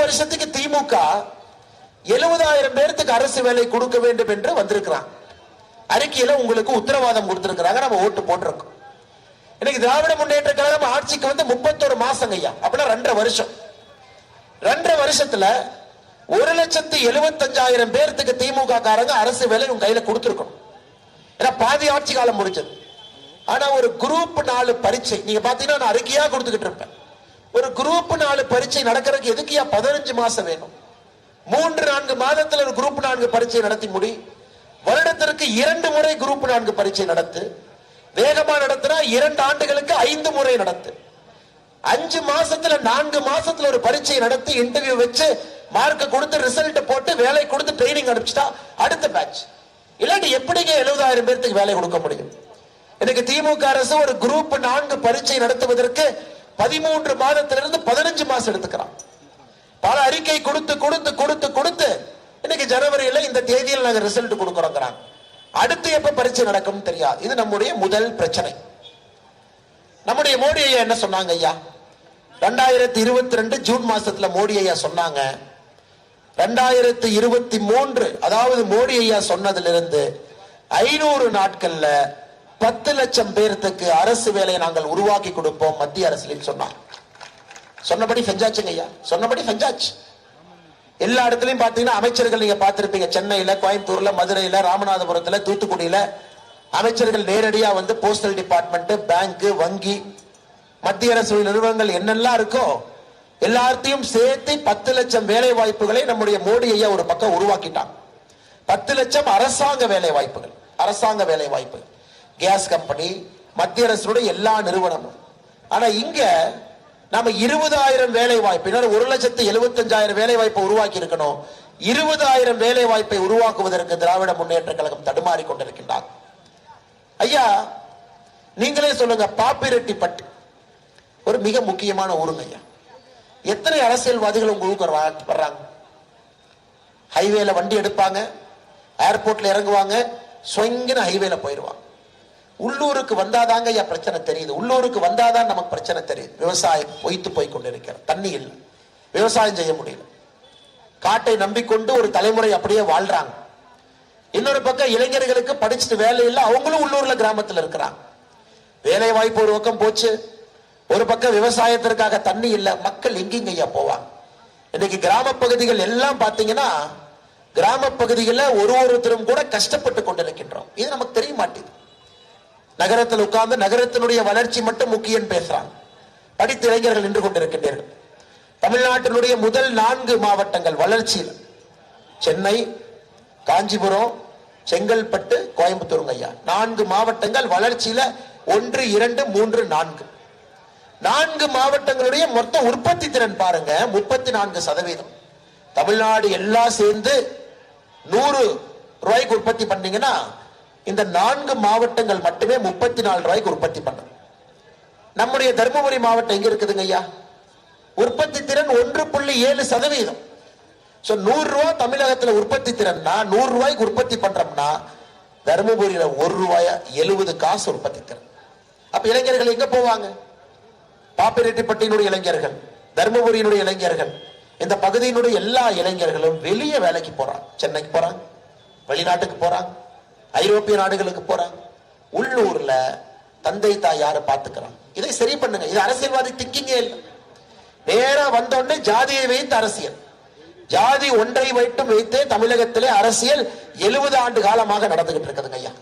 வருஷத்துக்கு திமுக 70,000 பேருக்கு அரசு வேலை கொடுக்க வேண்டும் என்று வந்திருக்கிறான். அறிக்கையில உங்களுக்கு உத்தரவாதம் கொடுத்திருக்கிறாங்க. நம்ம ஓட்டு போட்டிருக்கோம். இன்னைக்கு திராவிட முன்னேற்ற கழகம் ஆட்சிக்கு வந்து 31 மாசம் ஐயா, அப்படின்னா 2.5 வருஷம். 2.5 வருஷத்துல 1,75,000 பேருக்கு திமுக காரங்க அரசு வேலை உங்க கையில கொடுத்திருக்கணும். ஏன்னா பாதி ஆட்சி காலம் முடிஞ்சது. ஆனா ஒரு குரூப் 4 பரீட்சை நீங்க பாத்தீங்கன்னா நான் அறிக்கையா கொடுத்துக்கிட்டு இருப்பேன். ஒரு குரூப் 4 பரீட்சை நடக்கிறதுக்கு எதுக்கியா 15 மாசம் வேணும்? 3-4 மாதத்துல ஒரு குரூப் 4 பரீட்சை நடத்தி முடி. வருடத்திற்கு 2 முறை குரூப் 4 பரீட்சை நடத்து. வேகமா நடத்தினா 2 ஆண்டுகளுக்கு 5 முறை நடத்து. 5 மாசத்துல 4 மாசத்துல ஒரு பரீட்சை நடத்தி இன்டர்வியூ வச்சு மார்க் கொடுத்து ரிசல்ட் போட்டு வேலை கொடுத்து ட்ரைனிங் அனுப்பிச்சிட்டா அடுத்த பேட்ச். இல்லாட்டி எப்படிங்க 70,000 பேருக்கு வேலை கொடுக்க முடியும்? இன்னைக்கு திமுக அரசு ஒரு குரூப் 4 பரீட்சை நடத்துவதற்கு 13 மாதத்திலிருந்து 15 மாசம் எடுத்துக்கிறான். பல அறிக்கை கொடுத்து கொடுத்து கொடுத்து கொடுத்து இன்னைக்கு ஜனவரியில இந்த தேதியில் நாங்க ரிசல்ட் கொடுக்கிறோம். அடுத்து எப்ப பரீட்சை நடக்கும் தெரியாது. இது நம்முடைய முதல் பிரச்சனை. நம்முடைய மோடி ஐயா என்ன சொன்னாங்க ஐயா? 2022 ஜூன் மாசத்துல மோடி ஐயா சொன்னாங்க, 2023 அதாவது மோடி ஐயா சொன்னதிலிருந்து 500 நாட்கள்ல 10 லட்சம் பேருக்கு அரசு வேலையை நாங்கள் உருவாக்கி கொடுப்போம் மத்திய அரசில் சொன்னார். சொன்னபடி செஞ்சாச்சுங்க ஐயா, சொன்னபடி செஞ்சாச்சு. எல்லா இடத்துலயும் பாத்தீங்கன்னா அமைச்சர்கள் நீங்க பார்த்திருப்பீங்க. சென்னையில, கோயம்புத்தூர்ல, மதுரையில, ராமநாதபுரத்துல, தூத்துக்குடியில அமைச்சர்கள் நேரடியா வந்து போஸ்டல் டிபார்ட்மெண்ட், பேங்க், வங்கி, மத்திய அரசு நிறுவனங்கள் என்னெல்லாம் இருக்கோ எல்லாத்தையும் சேர்த்து 10 லட்சம் வேலை வாய்ப்புகளை நம்முடைய மோடி ஐயா ஒரு பக்கம் உருவாக்கிட்டாங்க. 10 லட்சம் அரசாங்க வேலை வாய்ப்புகள். அரசாங்க வேலை வாய்ப்புகள், கேஸ் கம்பெனி, மத்திய அரசுடைய எல்லா நிறுவனமும். ஆனா இங்க நாம 20,000 வேலை வாய்ப்பு, 1,75,000 வேலை வாய்ப்பை உருவாக்கி இருக்கணும். 20,000 வேலை வாய்ப்பை உருவாக்குவதற்கு திராவிட முன்னேற்ற கழகம் தடுமாறி கொண்டிருக்கின்றார். ஐயா நீங்களே சொல்லுங்க, பாப்பிரெட்டிப்பட்டு ஒரு மிக முக்கியமான ஊருங்க ஐயா. எத்தனை அரசியல்வாதிகள் உங்க ஊருக்கு வர்றாங்க? ஹைவேல வண்டி எடுப்பாங்க, ஏர்போர்ட்ல இறங்குவாங்க, சொங்கின ஹைவேல போயிடுவாங்க. உள்ளூருக்கு வந்தாதாங்க ஐயா பிரச்சனை தெரியுது. உள்ளூருக்கு வந்தாதான் நமக்கு பிரச்சனை தெரியுது. விவசாயம் பொய்த்து போய் கொண்டிருக்கிற, தண்ணி இல்லை, விவசாயம் செய்ய முடியல, காட்டை நம்பிக்கொண்டு ஒரு தலைமுறை அப்படியே வாழ்றாங்க. இன்னொரு பக்கம் இளைஞர்களுக்கு படிச்சுட்டு வேலை இல்லை, அவங்களும் உள்ளூர்ல கிராமத்தில் இருக்கிறாங்க. வேலை வாய்ப்பு ஒரு பக்கம் போச்சு, ஒரு பக்கம் விவசாயத்திற்காக தண்ணி இல்லை. மக்கள் எங்கெங்க ஐயா போவாங்க? இன்னைக்கு கிராம பகுதிகள் எல்லாம் பாத்தீங்கன்னா கிராம பகுதிகளில் ஒருத்தரும் கூட கஷ்டப்பட்டு கொண்டிருக்கின்றோம். இது நமக்கு தெரிய மாட்டேங்குது. நகரத்தில் உட்கார்ந்து நகரத்தினுடைய வளர்ச்சி மட்டும் முக்கியம் பேசுறாங்க. படித்த இளைஞர்கள் நின்று கொண்டிருக்கின்றனர். தமிழ்நாட்டினுடைய முதல் 4 மாவட்டங்கள் வளர்ச்சியில் சென்னை, காஞ்சிபுரம், செங்கல்பட்டு, கோயம்புத்தூர் ஐயா, 4 மாவட்டங்கள் வளர்ச்சியில 1, 2, 3, 4. 4 மாவட்டங்களுடைய மொத்த உற்பத்தி திறன் பாருங்க 34%. தமிழ்நாடு எல்லாம் சேர்ந்து 100 ரூபாய்க்கு உற்பத்தி பண்ணீங்கன்னா இந்த 4 மாவட்டங்கள் மட்டுமே 34 ரூபாய்க்கு உற்பத்தி பண்ணும். நம்முடைய தருமபுரி மாவட்டம் எங்க இருக்குதுங்க ஐயா? உற்பத்தி திறன் 1.7%. 100 ரூபாய் தமிழகத்துல உற்பத்தி திறன்னா 100 ரூபாய்க்கு உற்பத்தி பண்றோம்னா தருமபுரியில 1 ரூபாயா 70 காசு உற்பத்தி திறன். அப்ப இளைஞர்கள் எங்க போவாங்க? பாப்பிரெட்டிப்பட்டியினுடைய இளைஞர்கள், தருமபுரியினுடைய இளைஞர்கள், இந்த பகுதியினுடைய எல்லா இளைஞர்களும் வெளியே வேலைக்கு போறாங்க. சென்னைக்கு போறாங்க, வெளிநாட்டுக்கு போறாங்க, ஐரோப்பிய நாடுகளுக்கு போறாங்க. உள்ளூர்ல தந்தை தாய் யாரை பார்த்துக்கிறாங்க? இதை சரி பண்ணுங்க. இது அரசியல்வாதி திங்கிங்கே இல்லை. நேரா வந்தோடனே ஜாதியை வைத்து அரசியல், ஜாதி ஒன்றை வைத்தே தமிழகத்திலே அரசியல் 70 ஆண்டு காலமாக நடந்துகிட்டு இருக்குதுங்க ஐயா.